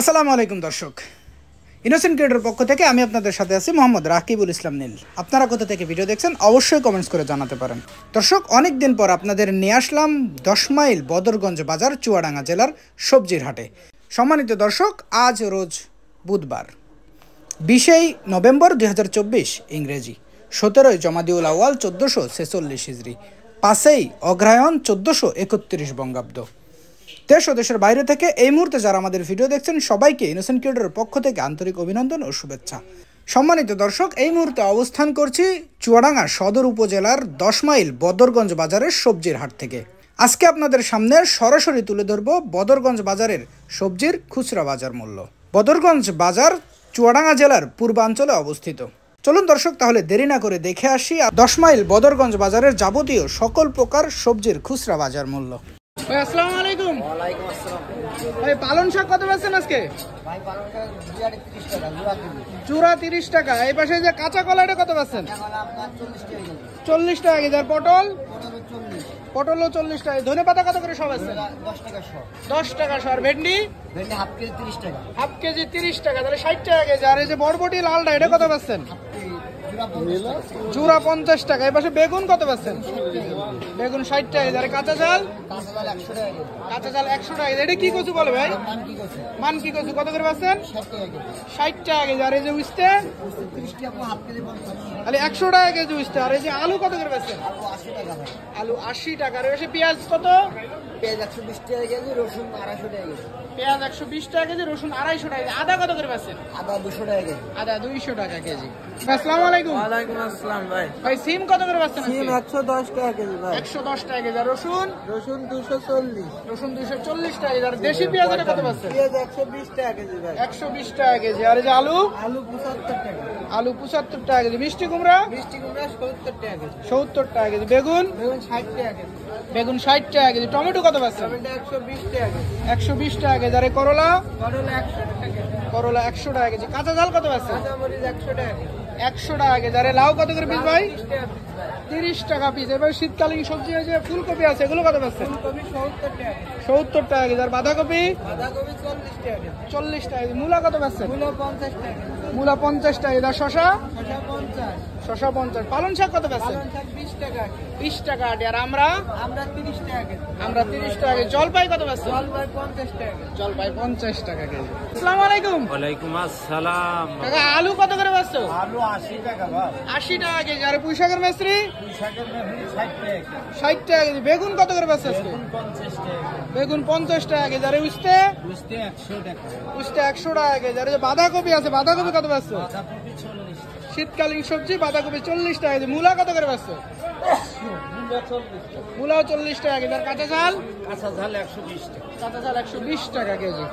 আসসালামু আলাইকুম দর্শক, ইনোসেন্ট ক্রিয়েটর পক্ষ থেকে আমি আপনাদের সাথে আছি মোহাম্মদ রাকিবুল ইসলাম নীল। আপনারা কোথা থেকে ভিডিও দেখছেন অবশ্যই কমেন্টস করে জানাতে পারেন। দর্শক, অনেক দিন পর আপনাদের নিয়ে আসলাম 10 মাইল বদরগঞ্জ বাজার, চুয়াডাঙ্গা জেলার সবজির হাটে। সম্মানিত দর্শক, আজ রোজ বুধবার 20 নভেম্বর 2024 ইংরেজি, 17 জমাদিউল আউয়াল 1446 হিজরি, 5 অগ্রহায়ণ 1431 বঙ্গাব্দ। দেশ ও দেশের বাইরে থেকে এই মুহূর্তে যারা আমাদের ভিডিও দেখছেন সবাইকে ইনোসেন্ট ক্রিয়েটরের পক্ষ থেকে আন্তরিক অভিনন্দন ও শুভেচ্ছা। সম্মানিত দর্শক, এই মুহূর্তে অবস্থান করছি চুয়াডাঙ্গা সদর উপজেলার 10 মাইল বদরগঞ্জ বাজারের সবজির হাট থেকে। আজকে আপনাদের সামনে সরাসরি তুলে ধরব বদরগঞ্জ বাজারের সবজির খুচরা বাজার মূল্য। বদরগঞ্জ বাজার চুয়াডাঙ্গা জেলার পূর্বাঞ্চলে অবস্থিত। চলুন দর্শক, তাহলে দেরি না করে দেখে আসি 10 মাইল বদরগঞ্জ বাজারের যাবতীয় সকল প্রকার সবজির খুচরা বাজার মূল্য। ভাই আসসালামু আলাইকুম। ওয়ালাইকুম আসসালাম। ভাই পালন শাক কত বেচছেন আজকে? ভাই পালন শাক 30 টাকা জোড়া 30 টাকা। এই পাশে যে কাঁচা কলা, এটা কত বেচছেন? কলা আপনার 40 টাকা কেজি। 40 টাকা কেজি। আর পটল? পটল 40 পটলও 40 টাকা। ধনে পাতা কত করে সব আছে? 10 টাকা শ। 10 টাকা শ। আর ভেন্ডি? ভেন্ডি হাফ কেজি 30 টাকা। হাফ কেজি 30 টাকা, তাহলে 60 টাকা কেজি। আর এই যে বরবটি লালটা, এটা কত বেচছেন? জোড়া 50 টাকা। এই পাশে বেগুন কত বেচছেন? বেগুন 60 টাকা কেজি। আর কাঁচা ঝাল? কাঁচা ঝাল 100 টাকা কেজি। কাঁচা ঝাল 100 টাকা কেজি। এটা কি কচু বলে ভাই? মান কি করছে? মানকি কচু কত করে বেচছেন? 60 টাকা কেজি। 60 টাকা কেজি। আর এই যে উস্তে? 30 টাকা হাফ কেজি 50 টাকা। তাহলে 100 টাকা কেজি উস্তে। আর এই যে আলু কত করে বেচছেন? আলু 80 টাকা ভাই। আলু 80 টাকা। আর এসে পেঁয়াজ কত? পেঁয়াজ 120 টাকা কেজি, রসুন 250 টাকা কেজি। পেঁয়াজ 120 টাকা কেজি, রসুন 250 টাকা কেজি। আদা কত করে বেচছেন? আদা 200 টাকা কেজি। আদা 200 টাকা কেজি। আসসালামু আলাইকুম। ওয়ালাইকুম আসসালাম ভাই। ভাই সিম কত করে বেচছেন? সিম 110 টাকা কেজি ভাই। 110 টাকা কেজি। আর রসুন? রসুন 240। রসুন 240 টাকা কেজি। আর দেশি পেঁয়াজ এটা কত বেচছেন? পেঁয়াজ 120 টাকা কেজি ভাই। 120 টাকা কেজি। আর এই যে আলু? আলু 75 টাকা। আলু 75 টাকা কেজি। মিষ্টি কুমড়া? মিষ্টি কুমড়া 70 টাকা কেজি। 70 টাকা কেজি। বেগুন? বেগুন 60 টাকা কেজি। বেগুন 60 টাকা কেজি। টমেটো কত বেচছেন? টমেটো 120 টাকা কেজি। 120 টাকা কেজি। আর এই করলা? করলা 100 টাকা কেজি। করলা 100 টাকা কেজি। কাঁচা ঝাল কত বেচছেন? কাঁচা মরিচ 100 টাকা কেজি। 100 টাকা কেজি। আর এই লাউ কত করে পিস ভাই? 30 টাকা পিস ভাই। 30 টাকা পিস। এবার শীতকালীন সবজি যে ফুলকপি আছে, এগুলো কত বেচছেন? ফুলকপি 70 টাকা কেজি। 70 টাকা কেজি। আর বাঁধাকপি? বাঁধাকপি 40 টাকা কেজি। 40 টাকা কেজি। মূলা কত বেচছেন? মূলা 50 টাকা কেজি। মূলা 50 টাকা কেজি। আর শশা? শসা 50। শশা 50। পালং শাক কত বেচছেন? পালং শাক 20 টাকা কেজি। 20 টাকা আটি। আর আমরা? আমরা 30 টাকা কেজি। 30 টাকা কেজি। জলপাই কত বেচছেন? জলপাই 50 টাকা কেজি। জলপাই 50 টাকা কেজি। আসসালামু আলাইকুম। ওয়ালাইকুম আসসালাম। কাকা আলু কত করে বেচছো? আলু 80 টাকা ভাই। 80 টাকা কেজি। আর পুঁই শাকের মেসরি? শাকের মেহরি 60 টাকা কেজি। 60 টাকা কেজি। বেগুন কত করে বেচছো আজকে? 50 টাকা কেজি। বেগুন 50 টাকা কেজি। আর উস্তে? বুঝতে 100 টাকা। উস্তে 100 টাকা কেজি। আর এই যে বাঁধাকপি আছে, বাঁধাকপি কত বেচছো? বাঁধাকপি 40 টাকা। শীতকালীন সবজি বাঁধাকপি 40 টাকা কেজি। মূলা কত করে বেচছো? মূলা 40 টাকা। মূলাও 40 টাকা কেজি। আর কাঁচা ঝাল? কাঁচা ঝাল 120 টাকা। কাঁচা ঝাল 120 টাকা কেজি।